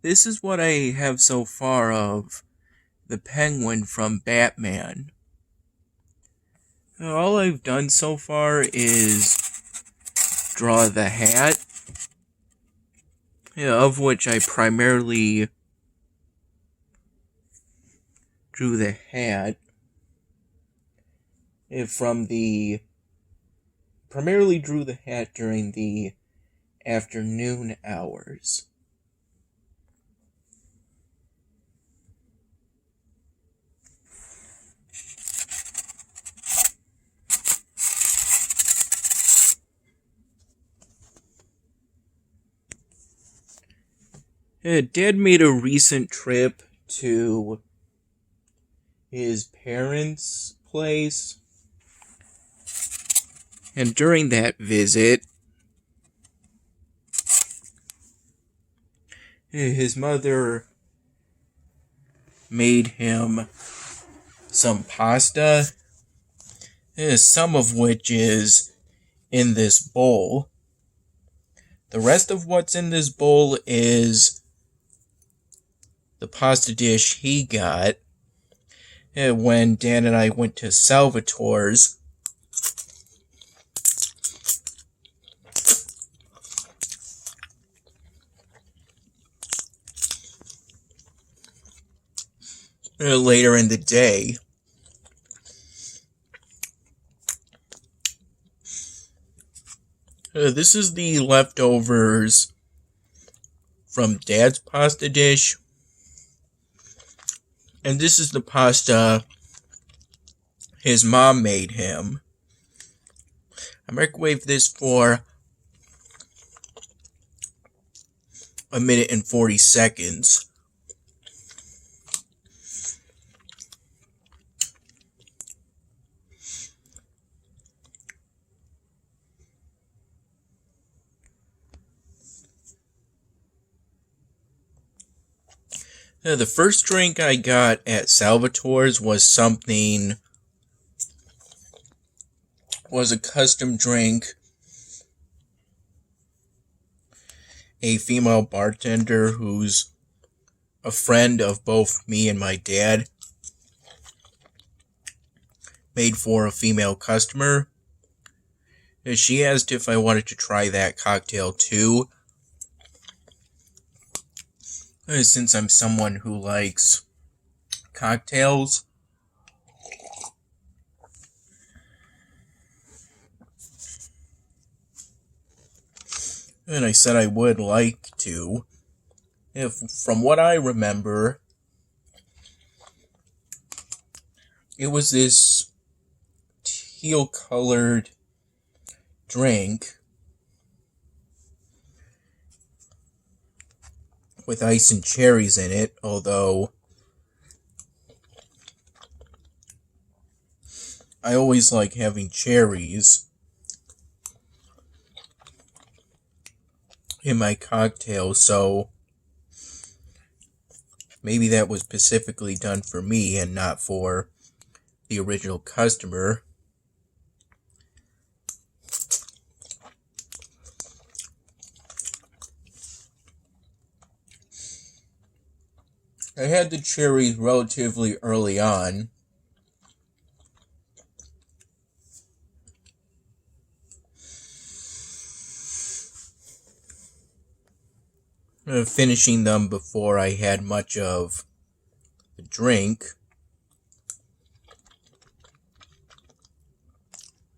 this is what I have so far of the Penguin from Batman. All I've done so far is draw the hat, of which I primarily drew the hat primarily drew the hat during the afternoon hours. Dad made a recent trip to his parents' place, and during that visit, his mother made him some pasta, some of which is in this bowl. The rest of what's in this bowl is the pasta dish he got when Dan and I went to Salvatore's. Later in the day. This is the leftovers from Dad's pasta dish. And this is the pasta his mom made him. I microwaved this for 1 minute and 40 seconds. The first drink I got at Salvatore's was a custom drink. A female bartender who's a friend of both me and my dad made for a female customer. She asked if I wanted to try that cocktail too. Since I'm someone who likes cocktails. And I said I would like to. From what I remember, it was this teal-colored drink with ice and cherries in it, although I always like having cherries in my cocktail, so maybe that was specifically done for me and not for the original customer. I had the cherries relatively early on. Finishing them before I had much of the drink.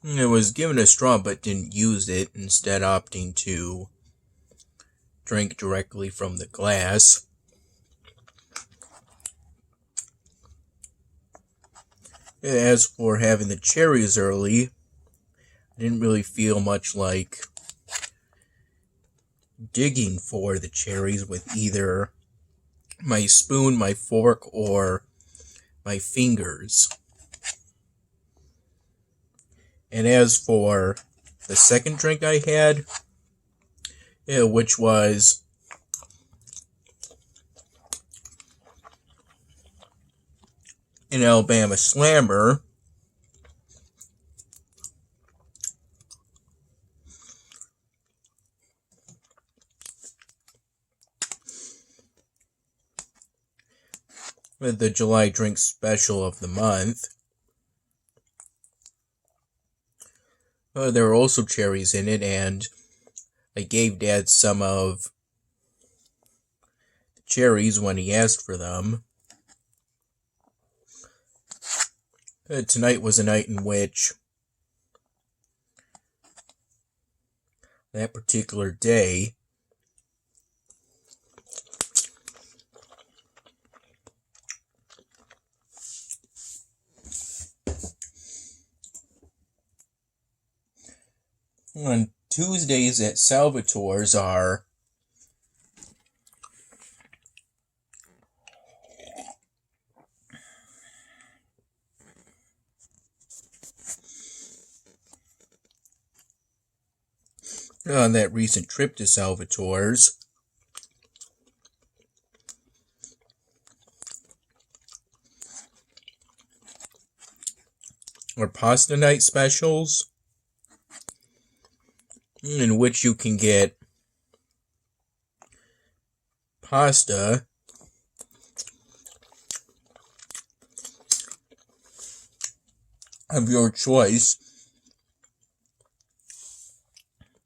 I was given a straw but didn't use it, instead opting to drink directly from the glass. As for having the cherries early, I didn't really feel much like digging for the cherries with either my spoon, my fork, or my fingers. And as for the second drink I had, which was an Alabama Slammer, the July drink special of the month. There were also cherries in it, and I gave Dad some of the cherries when he asked for them. Tonight was a night in which that particular day on Tuesdays at Salvatore's are on that recent trip to Salvatore's. Or pasta night specials, in which you can get pasta of your choice.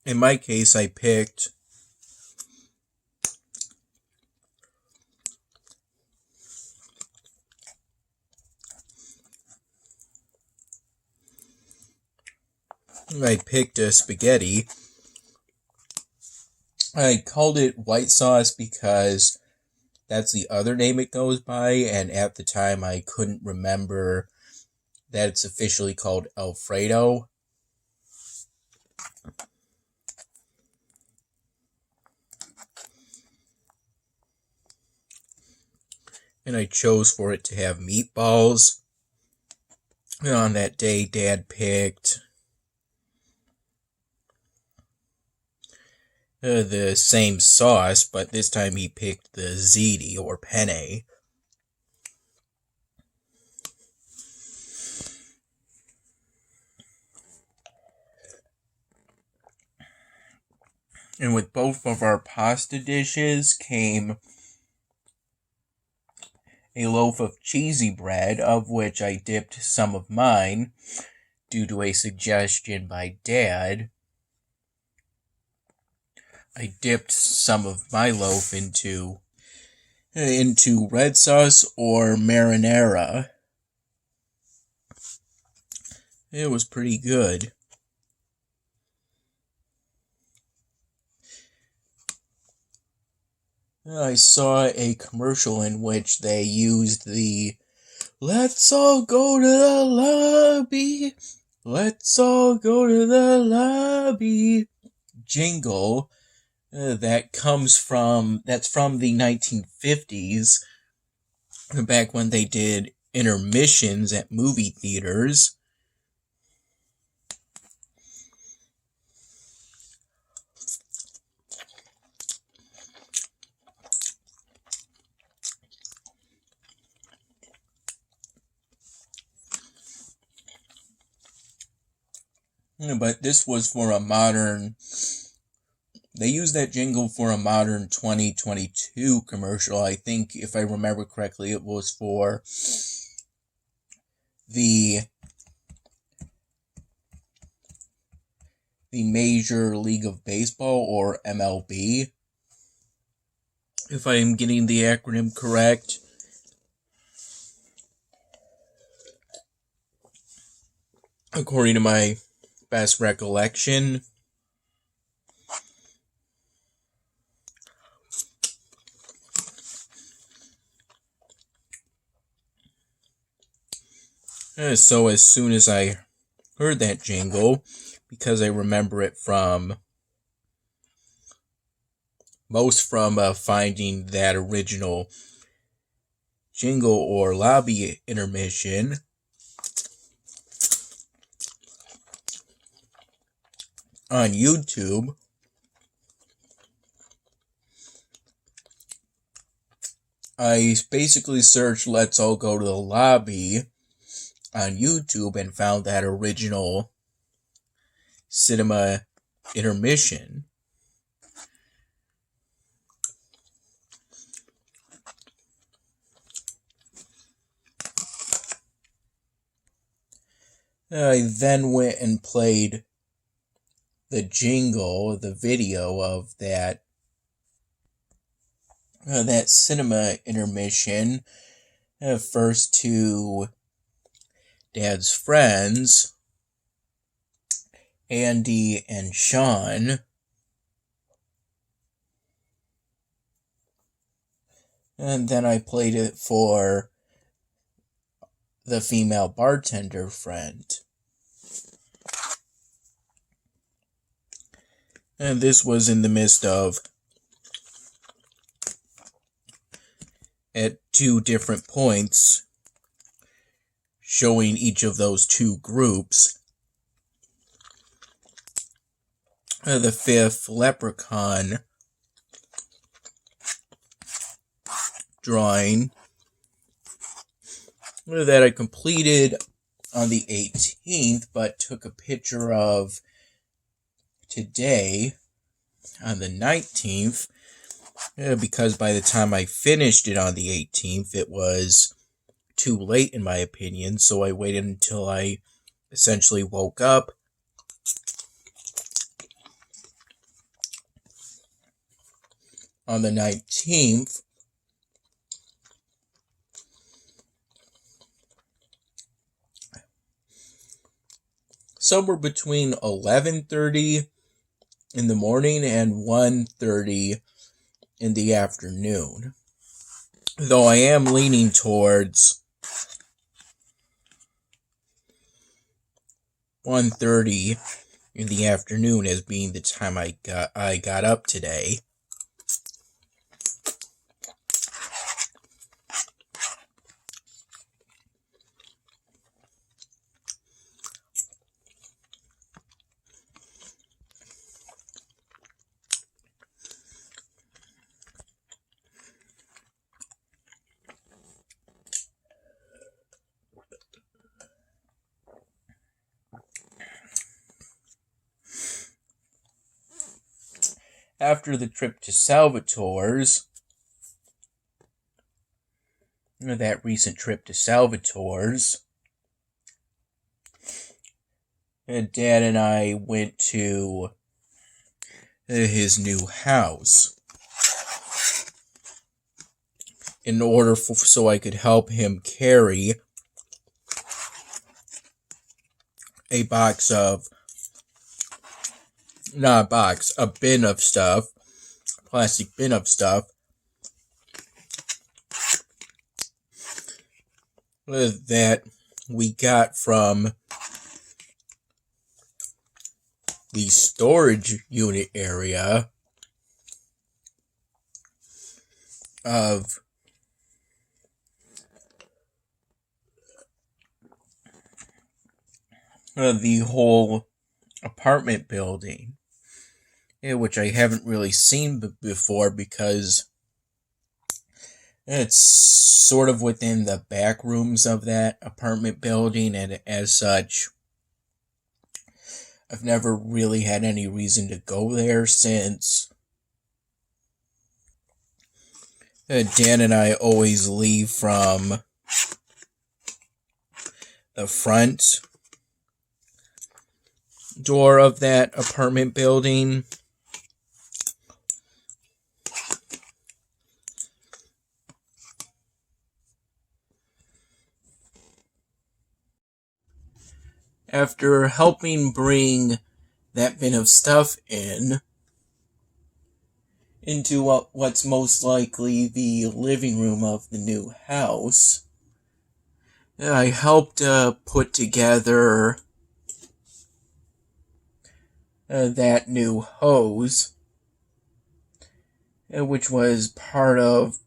In my case, I picked a spaghetti. I called it white sauce because that's the other name it goes by, and at the time I couldn't remember that it's officially called Alfredo. And I chose for it to have meatballs. And on that day, Dad picked the same sauce, but this time he picked the ziti, or penne. And with both of our pasta dishes came a loaf of cheesy bread, of which I dipped some of mine due to a suggestion by Dad. I dipped some of my loaf into red sauce or marinara. It was pretty good. I saw a commercial in which they used the "Let's all go to the lobby, let's all go to the lobby" jingle that's from the 1950s, back when they did intermissions at movie theaters. But this was for a modern... They used that jingle for a modern 2022 commercial. I think, if I remember correctly, it was for the Major League of Baseball, or MLB, if I am getting the acronym correct. According to my best recollection. So as soon as I heard that jingle, because I remember it from finding that original jingle or lobby intermission on YouTube, I basically searched "Let's All Go to the Lobby" on YouTube and found that original cinema intermission. I then went and played the jingle, the video of that cinema intermission, first to Dad's friends, Andy and Sean, and then I played it for the female bartender friend. And this was in the midst of, at 2 different points, showing each of those 2 groups the 5th leprechaun drawing that I completed on the 18th, but took a picture of today on the 19th, because by the time I finished it on the 18th, it was too late in my opinion, so I waited until I essentially woke up on the 19th somewhere between 11:30 in the morning and 1:30 in the afternoon. Though I am leaning towards 1:30 in the afternoon as being the time I got up today. After the trip to Salvatore's, that recent trip to Salvatore's, Dad and I went to his new house in order so I could help him carry a bin of stuff, plastic bin of stuff, that we got from the storage unit area of the whole apartment building, which I haven't really seen before because it's sort of within the back rooms of that apartment building, and as such, I've never really had any reason to go there since Dan and I always leave from the front door of that apartment building. After helping bring that bin of stuff into what's most likely the living room of the new house, I helped put together that new hose, which was part of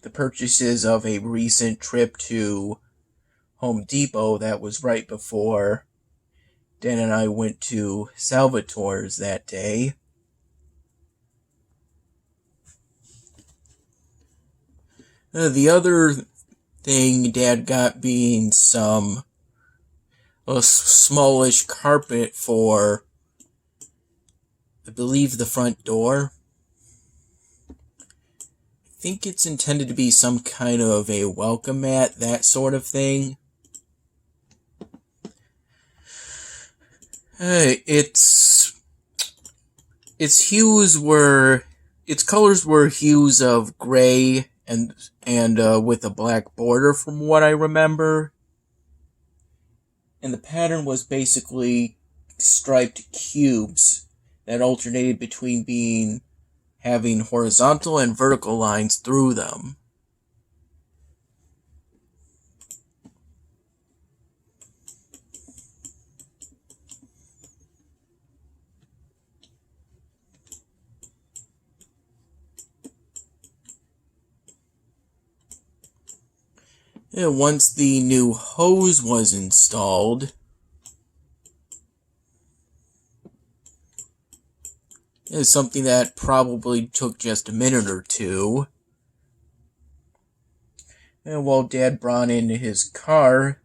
the purchases of a recent trip to Home Depot that was right before Dan and I went to Salvatore's that day. The other thing Dad got being a smallish carpet for, I believe, the front door. I think it's intended to be some kind of a welcome mat, that sort of thing. Its hues were, its colors were hues of gray and with a black border, from what I remember. And the pattern was basically striped cubes that alternated between having horizontal and vertical lines through them. And once the new hose was installed, it's something that probably took just a minute or two. And while Dad brought in his car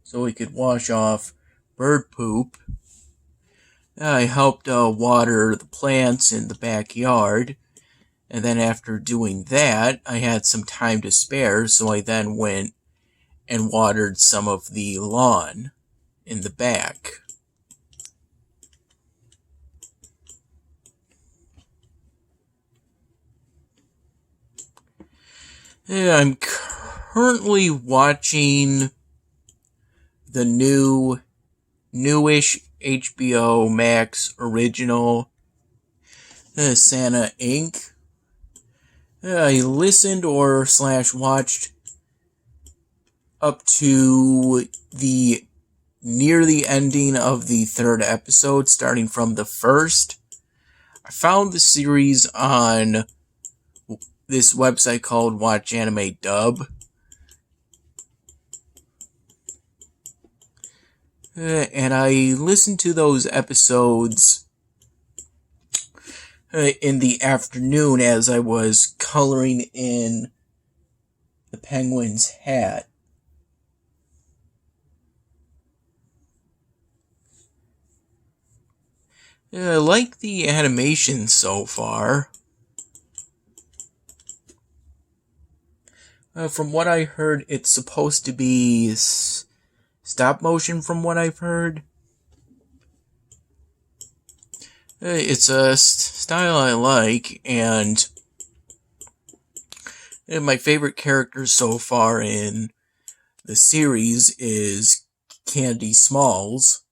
so he could wash off bird poop, I helped water the plants in the backyard. And then after doing that, I had some time to spare, so I then went and watered some of the lawn in the back. I'm currently watching the newish HBO Max original, Santa Inc. I listened or / watched up to near the ending of the 3rd episode, starting from the 1st. I found the series on this website called Watch Anime Dub. And I listened to those episodes in the afternoon as I was coloring in the penguin's hat. I like the animation so far. From what I heard, it's supposed to be stop motion, from what I've heard. It's a style I like, and my favorite character so far in the series is Candy Smalls.